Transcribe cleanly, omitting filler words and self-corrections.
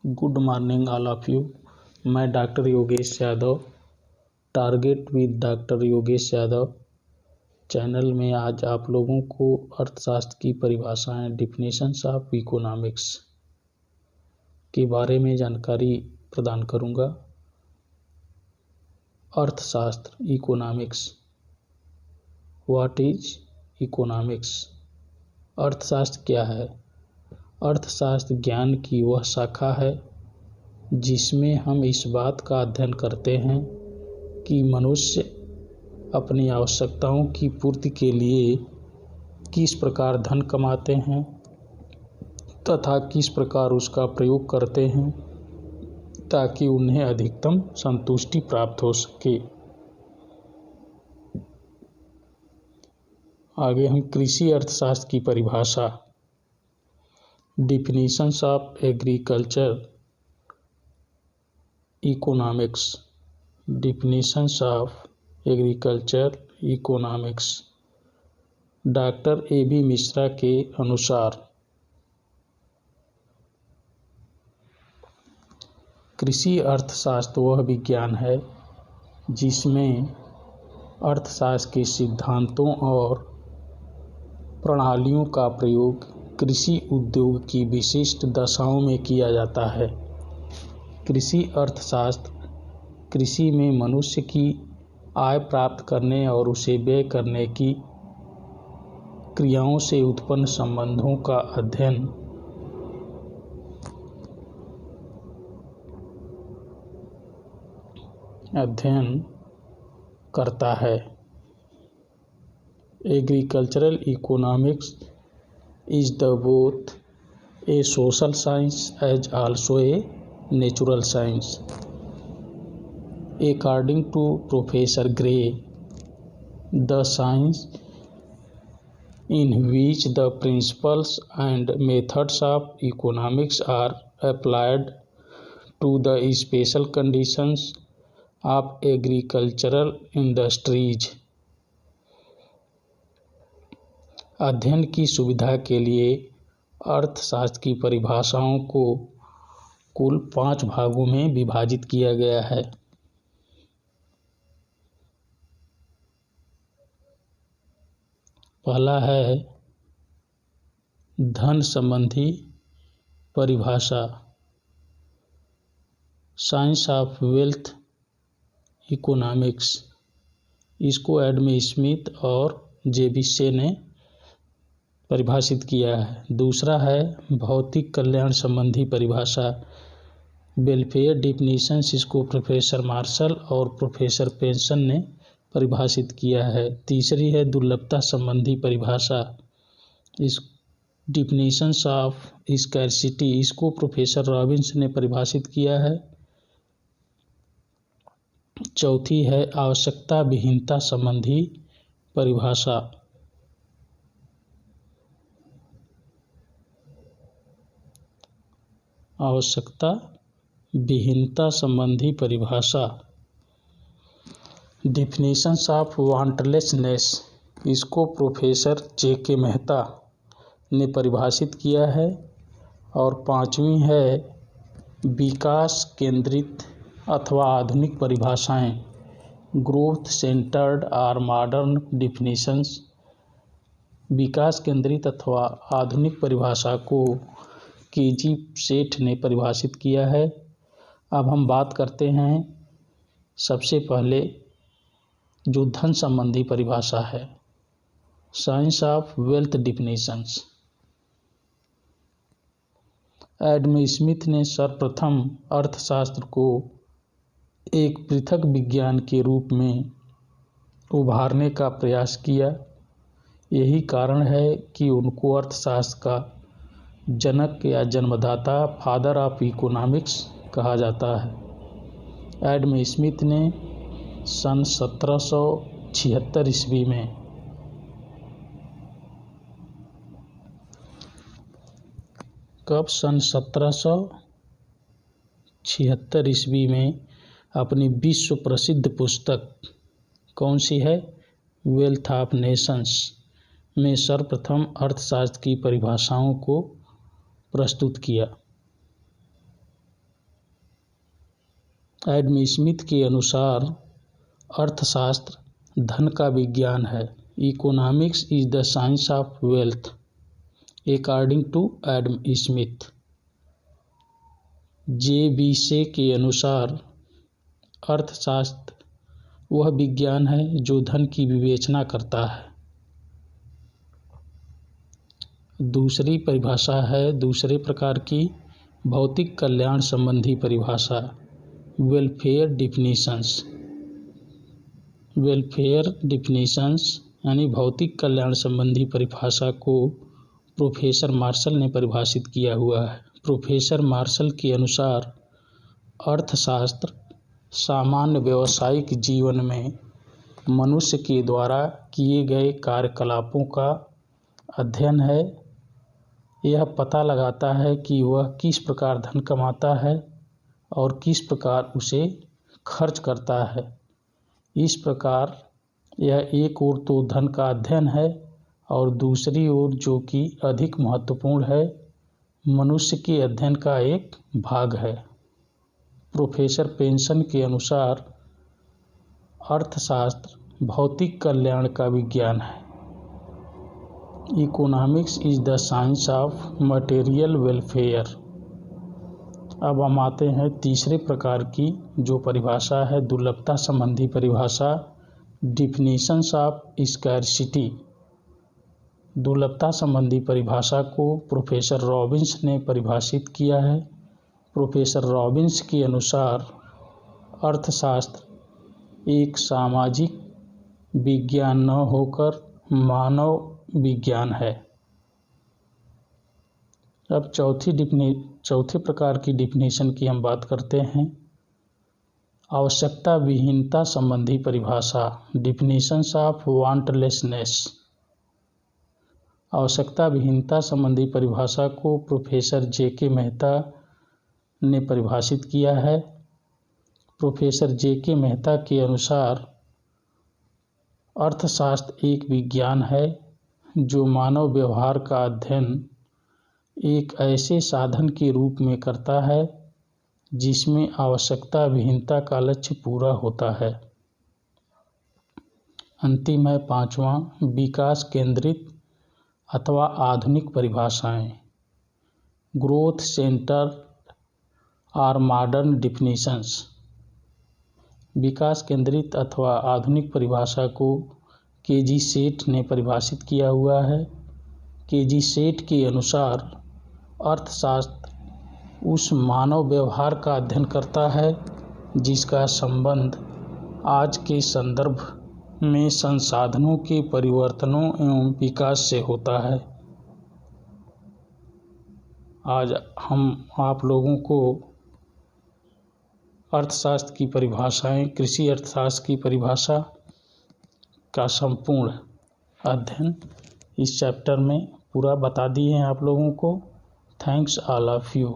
Good morning all of you. मैं doctor Yogesh Yadav, target with doctor Yogesh Yadav channel में आज आप लोगों को अर्थशास्त्र की परिभाषाएं, डिफिनेशंस ऑफ इकोनॉमिक्स के बारे में जानकारी प्रदान करूंगा। अर्थशास्त्र, इकोनॉमिक्स। What is economics? अर्थशास्त्र क्या है? अर्थशास्त्र ज्ञान की वह शाखा है जिसमें हम इस बात का अध्ययन करते हैं कि मनुष्य अपनी आवश्यकताओं की पूर्ति के लिए किस प्रकार धन कमाते हैं तथा किस प्रकार उसका प्रयोग करते हैं ताकि उन्हें अधिकतम संतुष्टि प्राप्त हो सके। आगे हम कृषि अर्थशास्त्र की परिभाषा, definitions of agriculture economics. Definitions of agriculture economics. Doctor A.B. Mishra के अनुसार कृषि अर्थशास्त्र वह विज्ञान है जिसमें अर्थशास्त्र के सिद्धांतों और प्रणालियों का प्रयोग कृषि उद्योग की विशिष्ट दशाओं में किया जाता है। कृषि अर्थशास्त्र कृषि में मनुष्य की आय प्राप्त करने और उसे व्यय करने की क्रियाओं से उत्पन्न संबंधों का अध्ययन करता है। Agricultural economics is the both a social science as also a natural science. According to Professor Gray, the science in which the principles and methods of economics are applied to the special conditions of agricultural industries. अध्ययन की सुविधा के लिए अर्थशास्त्र की परिभाषाओं को कुल 5 भागों में विभाजित किया गया है। पहला है धन संबंधी परिभाषा, साइंस ऑफ वेल्थ इकोनॉमिक्स। इसको एडम स्मिथ और जेबिसे ने परिभाषित किया है। दूसरा है भौतिक कल्याण संबंधी परिभाषा, वेलफेयर डिफिनीशंस। इसको प्रोफेसर मार्शल और प्रोफेसर पेंसन ने परिभाषित किया है। तीसरी है दुर्लभता संबंधी परिभाषा, इस डिफिनीशंस ऑफ स्कैरसिटी। इसको प्रोफेसर रॉबिन्स ने परिभाषित किया है। चौथी है आवश्यकता विहीनता संबंधी परिभाषा, आवश्यकता विहीनता संबंधी परिभाषा। Definitions of wantlessness. इसको प्रोफेसर J.K. मेहता ने परिभाषित किया है। और पांचवी है विकास केंद्रित अथवा आधुनिक परिभाषाएं, ग्रोथ सेंटर्ड और मॉडर्न डिफिनीशंस। विकास केंद्रित अथवा आधुनिक परिभाषा को KG सेठ ने परिभाषित किया है। अब हम बात करते हैं सबसे पहले जो धन संबंधी परिभाषा है, science of wealth definitions. Adam Smith ने सर्वप्रथम अर्थशास्त्र को एक पृथक विज्ञान के रूप में उभारने का प्रयास किया। यही कारण है कि उनको अर्थशास्त्र का जनक या जन्मदाता, फादर ऑफ इकोनॉमिक्स कहा जाता है। एडम स्मिथ ने सन 1776 ईस्वी में सन 1776 ईस्वी में अपनी विश्व प्रसिद्ध पुस्तक कौन सी है, वेल्थ ऑफ नेशंस में सर्वप्रथम अर्थशास्त्र की परिभाषाओं को प्रस्तुत किया। एडम स्मिथ के अनुसार अर्थशास्त्र धन का विज्ञान है। Economics is the science of wealth according to Adam Smith. J B Say के अनुसार अर्थशास्त्र वह विज्ञान है जो धन की विवेचना करता है। दूसरी परिभाषा है दूसरे प्रकार की भौतिक कल्याण संबंधी परिभाषा, वेलफेयर डिफिनीशंस। वेलफेयर डिफिनीशंस यानी भौतिक कल्याण संबंधी परिभाषा को प्रोफेसर मार्शल ने परिभाषित किया हुआ है। प्रोफेसर मार्शल के अनुसार अर्थशास्त्र सामान्य व्यावसायिक जीवन में मनुष्य के द्वारा किए गए कार्यकलापों का अध्ययन है। यह पता लगाता है कि वह किस प्रकार धन कमाता है और किस प्रकार उसे खर्च करता है। इस प्रकार यह एक ओर तो धन का अध्ययन है और दूसरी ओर, जो कि अधिक महत्वपूर्ण है, मनुष्य के अध्ययन का एक भाग है। प्रोफेसर पेंसन के अनुसार अर्थशास्त्र भौतिक कल्याण का विज्ञान है। Economics is the science of material welfare. अब हम आते हैं तीसरे प्रकार की जो परिभाषा है दुर्लभता संबंधी परिभाषा, डिफिनीशंस ऑफ स्कैर्सिटी। दुर्लभता संबंधी परिभाषा को प्रोफेसर रॉबिन्स ने परिभाषित किया है। प्रोफेसर रॉबिन्स के अनुसार अर्थशास्त्र एक सामाजिक विज्ञान न होकर मानव विज्ञान है। अब चौथे प्रकार की डिफिनीशन की हम बात करते हैं, आवश्यकता विहीनता संबंधी परिभाषा, डिफिनीशंस ऑफ वांटलेसनेस। आवश्यकता विहीनता संबंधी परिभाषा को प्रोफेसर जे.के. मेहता ने परिभाषित किया है। Professor JK. मेहता के अनुसार अर्थशास्त्र एक विज्ञान है जो मानव व्यवहार का अध्ययन एक ऐसे साधन के रूप में करता है जिसमें आवश्यकता विहीनता का लक्ष्य पूरा होता है। अंतिम है पांचवा, विकास केंद्रित अथवा आधुनिक परिभाषाएं, ग्रोथ सेंटर और मॉडर्न डिफिनीशंस। विकास केंद्रित अथवा आधुनिक परिभाषा को के.जी. सेठ ने परिभाषित किया हुआ है। के.जी. सेठ के अनुसार अर्थशास्त्र उस मानव व्यवहार का अध्ययन करता है जिसका संबंध आज के संदर्भ में संसाधनों के परिवर्तनों एवं विकास से होता है। आज हम आप लोगों को अर्थशास्त्र की परिभाषाएं, कृषि अर्थशास्त्र की परिभाषा का संपूर्ण अध्ययन इस चैप्टर में पूरा बता दिए हैं आप लोगों को। Thanks all of you.